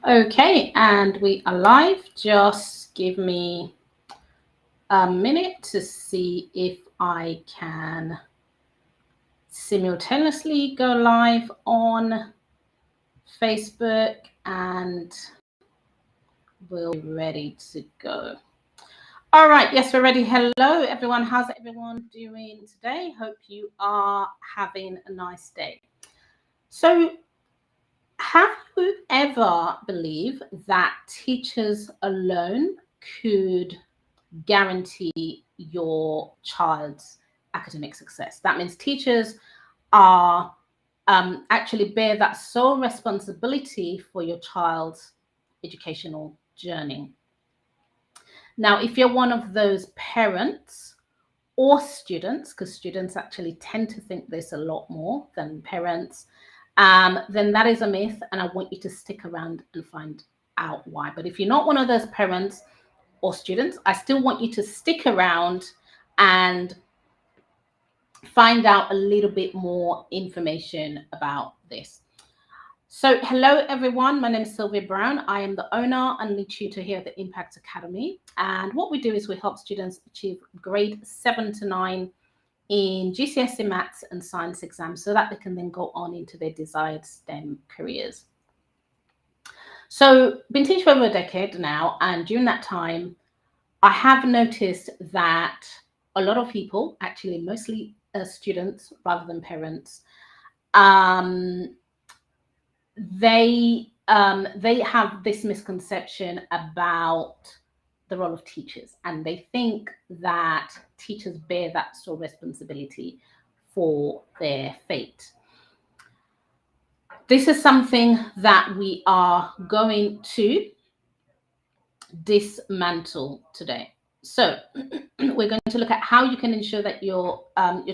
Okay, and we are live. Just give me a minute to see if I can simultaneously go live on Facebook and we'll be ready to go. All right, yes, we're ready. Hello, everyone. How's everyone doing today? Hope you are having a nice day. So, have you ever believed that teachers alone could guarantee your child's academic success? That means teachers are actually bear that sole responsibility for your child's educational journey. Now, if you're one of those parents or students, because students actually tend to think this a lot more than parents, then that is a myth, and I want you to stick around and find out why. But if you're not one of those parents or students, I still want you to stick around and find out a little bit more information about this. So, hello everyone, my name is Sylvia Browne. I am the owner and lead tutor here at the Impact Academy. And what we do is we help students achieve grade 7 to 9 in GCSE Maths and Science exams so that they can then go on into their desired STEM careers. So, been teaching for over a decade now, and during that time, I have noticed that a lot of people, actually mostly students rather than parents, they have this misconception about the role of teachers, and they think that teachers bear that sole responsibility for their fate. This is something that we are going to dismantle today. So we're going to look at how you can ensure that your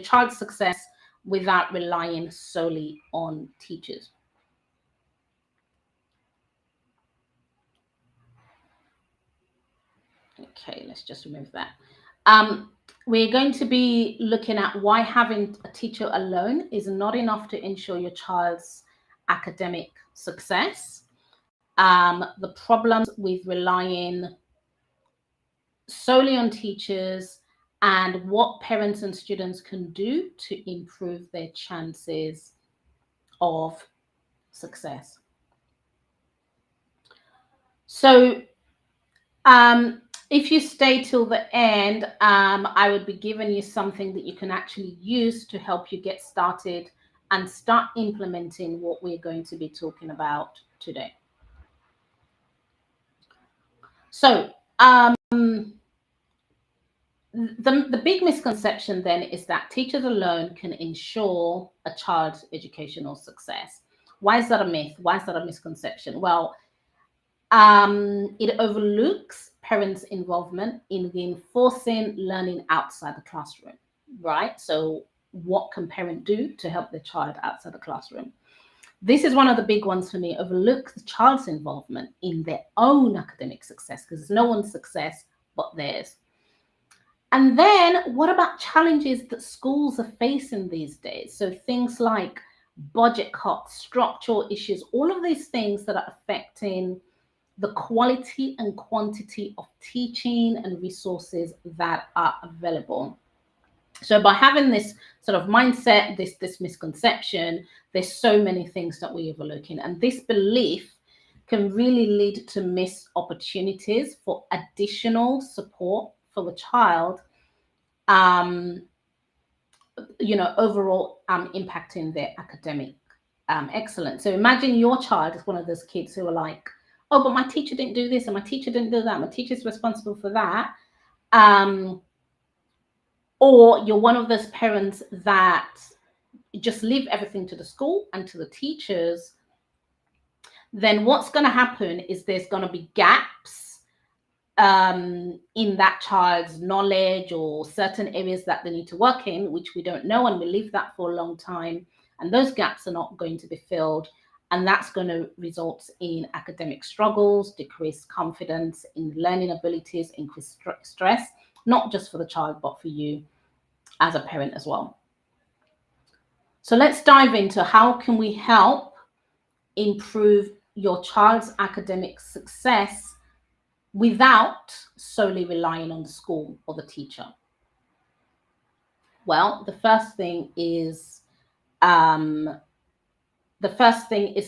child's success without relying solely on teachers. Okay, let's just remove that. We're going to be looking at why having a teacher alone is not enough to ensure your child's academic success, the problems with relying solely on teachers, and what parents and students can do to improve their chances of success. So, if you stay till the end, I would be giving you something that you can actually use to help you get started and start implementing what we're going to be talking about today. So, the big misconception then is that teachers alone can ensure a child's educational success. Why is that a myth? Why is that a misconception? Well, it overlooks parents' involvement in reinforcing learning outside the classroom, right? So, what can parent do to help their child outside the classroom? This is one of the big ones for me. Overlook the child's involvement in their own academic success, because it's no one's success but theirs. And then what about challenges that schools are facing these days? So things like budget cuts, structural issues, all of these things that are affecting the quality and quantity of teaching and resources that are available. So by having this sort of mindset, this misconception, there's so many things that we're overlooking. And this belief can really lead to missed opportunities for additional support for the child, overall impacting their academic excellence. So imagine your child is one of those kids who are like, oh, but my teacher didn't do this and my teacher didn't do that. My teacher's responsible for that. Or you're one of those parents that just leave everything to the school and to the teachers. Then what's going to happen is there's going to be gaps in that child's knowledge or certain areas that they need to work in, which we don't know, and we leave that for a long time. And those gaps are not going to be filled. And that's going to result in academic struggles, decreased confidence in learning abilities, increased stress, not just for the child, but for you as a parent as well. So let's dive into how can we help improve your child's academic success without solely relying on the school or the teacher? Well, the first thing is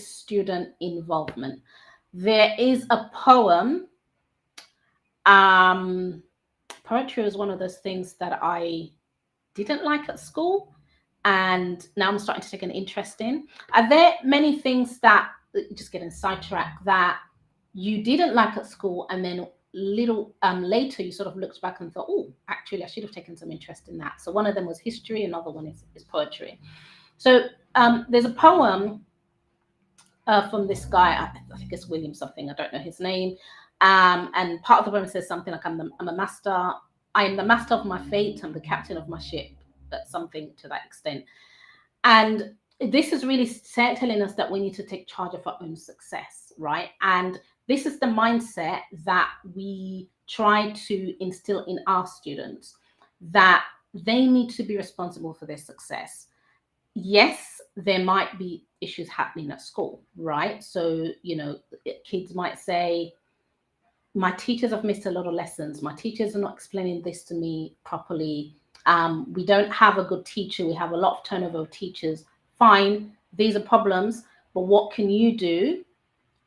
student involvement. There is a poem. Poetry was one of those things that I didn't like at school, and now I'm starting to take an interest in. Are there many things that, just getting sidetracked, that you didn't like at school, and then later you sort of looked back and thought, oh, actually I should have taken some interest in that? So one of them was history, another one is poetry. So there's a poem from this guy, I think it's William something, I don't know his name. And part of the poem says something like, I'm a master, I am the master of my fate, I'm the captain of my ship, but something to that extent. And this is really telling us that we need to take charge of our own success, right? And this is the mindset that we try to instill in our students, that they need to be responsible for their success. Yes, there might be issues happening at school, right? So, kids might say, my teachers have missed a lot of lessons. My teachers are not explaining this to me properly. We don't have a good teacher. We have a lot of turnover of teachers. Fine, these are problems, but what can you do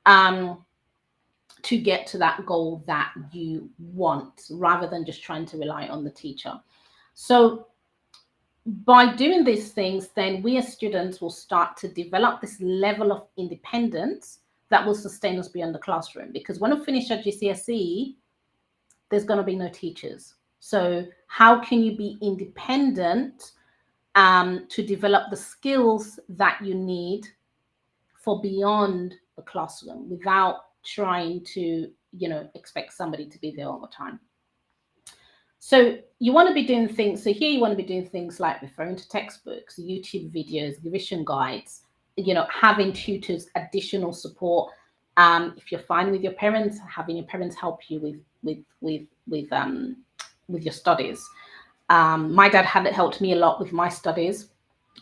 to get to that goal that you want, rather than just trying to rely on the teacher? So by doing these things, then we as students will start to develop this level of independence that will sustain us beyond the classroom. Because when we finish our GCSE, there's going to be no teachers. So how can you be independent to develop the skills that you need for beyond the classroom without trying to, expect somebody to be there all the time? So you want to be doing things. So here you want to be doing things like referring to textbooks, YouTube videos, revision guides, having tutors, additional support. If you're fine with your parents, having your parents help you with your studies. My dad had helped me a lot with my studies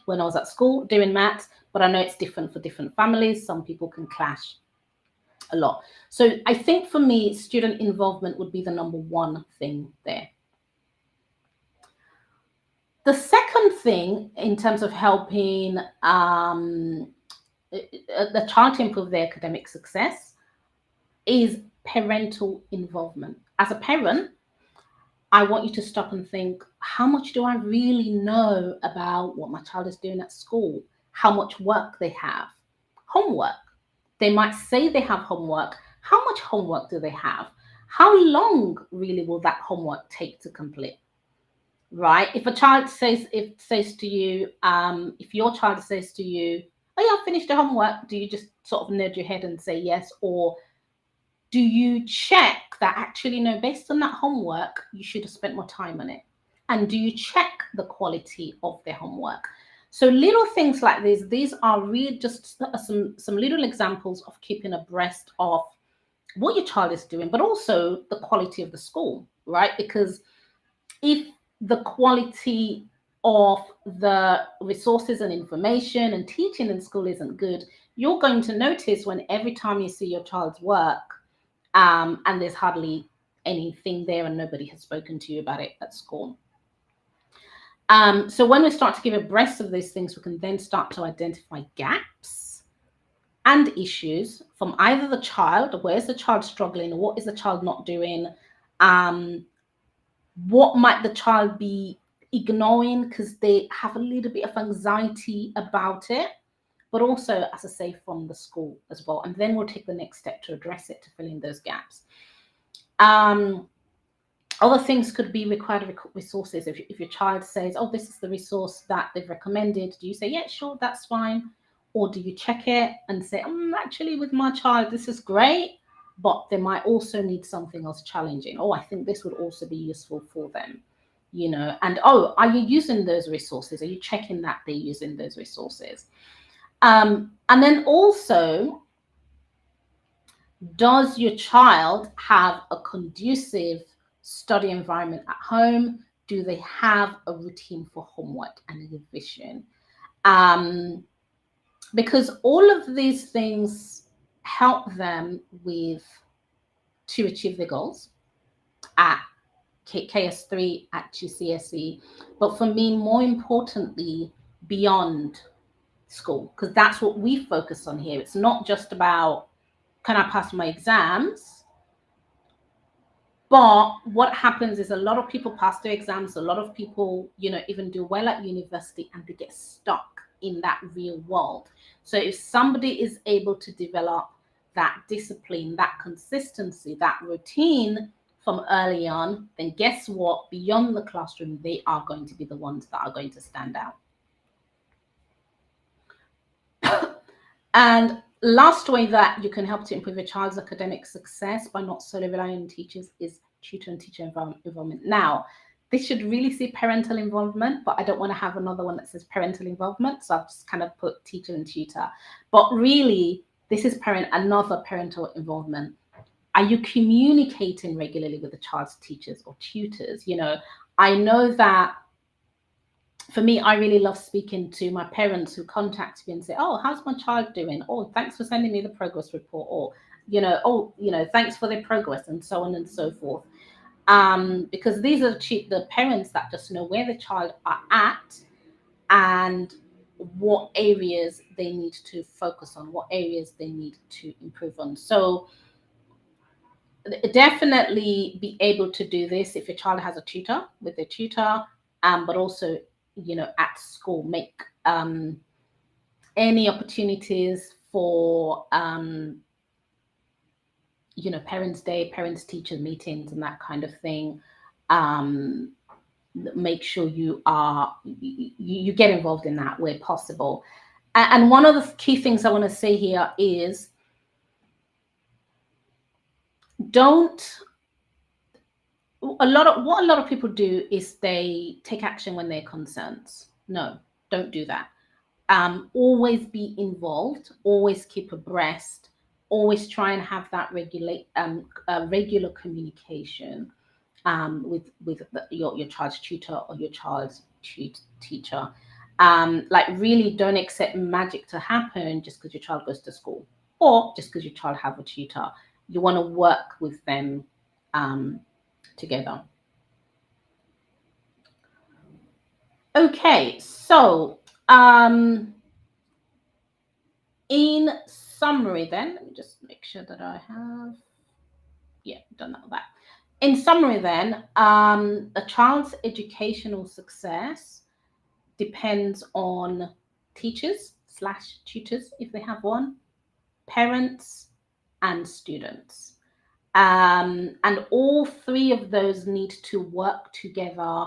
when I was at school doing maths, but I know it's different for different families. Some people can clash a lot. So I think for me, student involvement would be the number one thing there. The second thing in terms of helping the child to improve their academic success is parental involvement. As a parent, I want you to stop and think, how much do I really know about what my child is doing at school? How much work they have? Homework. They might say they have homework. How much homework do they have? How long really will that homework take to complete? Right? If a child says to you, if your child says to you, oh yeah, I've finished the homework, do you just sort of nod your head and say yes? Or do you check that actually, no, based on that homework, you should have spent more time on it? And do you check the quality of their homework? So little things like these are really just some little examples of keeping abreast of what your child is doing, but also the quality of the school, right? Because if the quality of the resources and information and teaching in school isn't good, you're going to notice when every time you see your child's work and there's hardly anything there and nobody has spoken to you about it at school. So when we start to give abreast of these things, we can then start to identify gaps and issues from either the child, where's the child struggling, or what is the child not doing, what might the child be ignoring because they have a little bit of anxiety about it, but also, as I say, from the school as well. And then we'll take the next step to address it, to fill in those gaps. Other things could be required resources. If your child says, oh, this is the resource that they've recommended, do you say, yeah, sure, that's fine? Or do you check it and say, actually, with my child, this is great, but they might also need something else challenging. Oh, I think this would also be useful for them, and are you using those resources? Are you checking that they're using those resources? And then also, does your child have a conducive study environment at home? Do they have a routine for homework and revision? Because all of these things help them to achieve their goals at KS3, at GCSE, but for me, more importantly, beyond school, because that's what we focus on here. It's not just about, can I pass my exams? But what happens is a lot of people pass their exams, a lot of people, even do well at university, and they get stuck in that real world. So if somebody is able to develop that discipline, that consistency, that routine from early on, then guess what? Beyond the classroom, they are going to be the ones that are going to stand out. And last way that you can help to improve your child's academic success by not solely relying on teachers is tutor and teacher involvement. Now, this should really say parental involvement, but I don't want to have another one that says parental involvement, so I've just kind of put teacher and tutor. But really, this is another parental involvement. Are you communicating regularly with the child's teachers or tutors? I know that for me, I really love speaking to my parents who contact me and say, oh, how's my child doing? Oh, thanks for sending me the progress report. Or, thanks for their progress, and so on and so forth. Because these are the parents that just know where the child are at and what areas they need to focus on, what areas they need to improve on. So definitely be able to do this if your child has a tutor, with a tutor, but also at school, make any opportunities for Parents' Day, parents teacher meetings, and that kind of thing. Make sure you get involved in that where possible. And one of the key things I want to say here is, what a lot of people do is they take action when they're concerns. No, don't do that. Always be involved, always keep abreast, always try and have that regular communication with your child's tutor or your child's teacher. Like, really don't accept magic to happen just because your child goes to school or just because your child have a tutor. You want to work with them together. Okay, so in summary then, let me just make sure that I have, done that. In summary then, a child's educational success depends on teachers/tutors, if they have one, parents, and students. And all three of those need to work together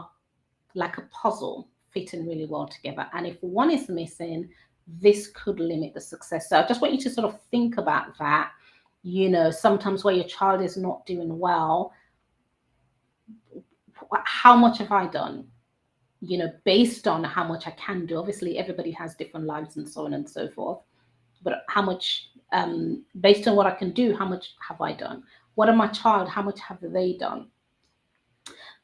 like a puzzle, fitting really well together. And if one is missing, this could limit the success. So I just want you to sort of think about that. Sometimes where your child is not doing well, how much have I done? Based on how much I can do. Obviously, everybody has different lives and so on and so forth. But how much, based on what I can do, how much have I done? What are my child? How much have they done?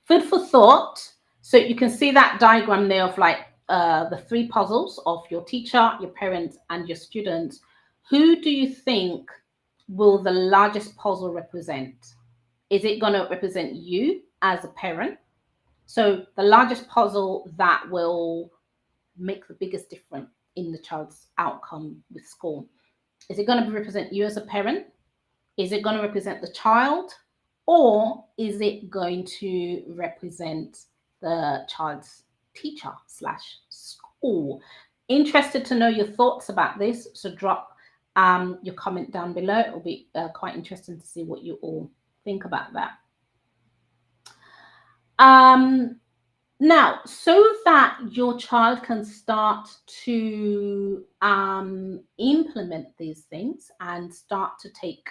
Food for thought. So you can see that diagram there of like the three puzzles of your teacher, your parents, and your students. Who do you think will the largest puzzle represent? Is it going to represent you as a parent? So the largest puzzle that will make the biggest difference in the child's outcome with school. Is it going to represent you as a parent? Is it going to represent the child? Or is it going to represent the child's teacher/school? Interested to know your thoughts about this. So drop your comment down below. It will be quite interesting to see what you all think about that. Now, so that your child can start to implement these things and start to take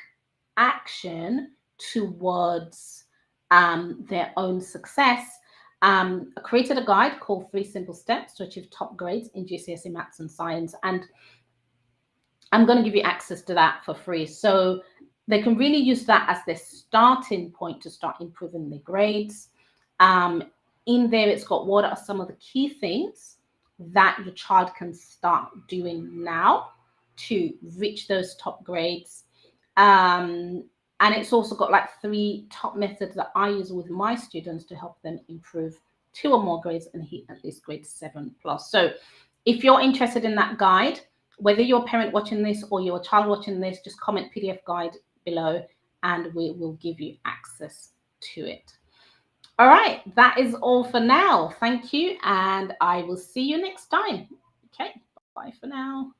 action towards their own success, I created a guide called 3 Simple Steps to Achieve Top Grades in GCSE Maths and Science. And I'm going to give you access to that for free. So they can really use that as their starting point to start improving their grades. In there, it's got what are some of the key things that your child can start doing now to reach those top grades. And it's also got like 3 top methods that I use with my students to help them improve 2 or more grades and hit at least grade 7+. So if you're interested in that guide, whether you're a parent watching this or you're a child watching this, just comment PDF guide below and we will give you access to it. All right, that is all for now. Thank you, and I will see you next time. Okay, bye for now.